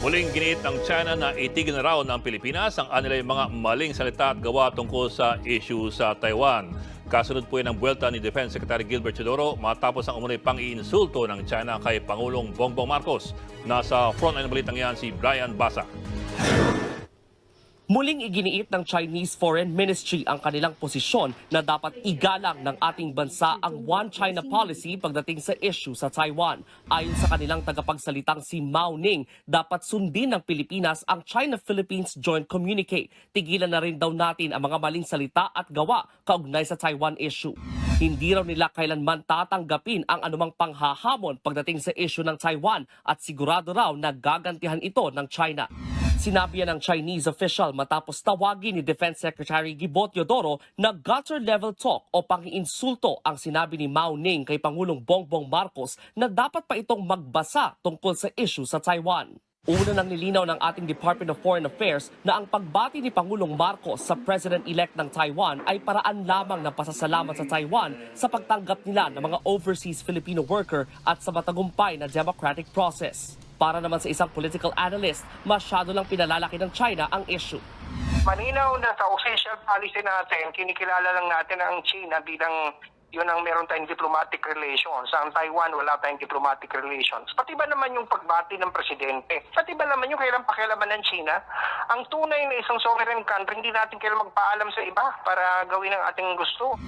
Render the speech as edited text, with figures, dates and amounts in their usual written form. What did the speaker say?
Muling giniit ng China na itigil na raw ng Pilipinas ang anilang mga maling salita at gawa tungkol sa issue sa Taiwan. Kasunod po yan ang buwelta ni Defense Secretary Gilbert Chodoro matapos ang umunoy pang-iinsulto ng China kay Pangulong Bongbong Marcos. Nasa frontline ng balitang yan si Brian Basa. Muling iginiit ng Chinese Foreign Ministry ang kanilang posisyon na dapat igalang ng ating bansa ang One China policy pagdating sa issue sa Taiwan. Ayon sa kanilang tagapagsalitang si Mao Ning, dapat sundin ng Pilipinas ang China-Philippines Joint Communique. Tigilan na rin daw natin ang mga maling salita at gawa kaugnay sa Taiwan issue. Hindi raw nila kailanman tatanggapin ang anumang panghahamon pagdating sa issue ng Taiwan at sigurado raw na gagantihan ito ng China. Sinabi yan ng Chinese official matapos tawagin ni Defense Secretary Gilbert Chodoro na gutter-level talk o pang-iinsulto ang sinabi ni Mao Ning kay Pangulong Bongbong Marcos na dapat pa itong magbasa tungkol sa issue sa Taiwan. Una nang nilinaw ng ating Department of Foreign Affairs na ang pagbati ni Pangulong Marcos sa President-elect ng Taiwan ay paraan lamang ng pasasalamat sa Taiwan sa pagtanggap nila ng mga overseas Filipino worker at sa matagumpay na democratic process. Para naman sa isang political analyst, masyado lang pinalalaki ng China ang issue. Malinaw na sa official policy natin, kinikilala lang natin ang China bilang yun ang meron tayong diplomatic relations. Sa Taiwan, wala tayong diplomatic relations. Pati ba naman yung pagbati ng presidente? Pati ba naman yung kailang pakialaman ng China? Ang tunay na isang sovereign country, hindi natin kailang magpaalam sa iba para gawin ang ating gusto.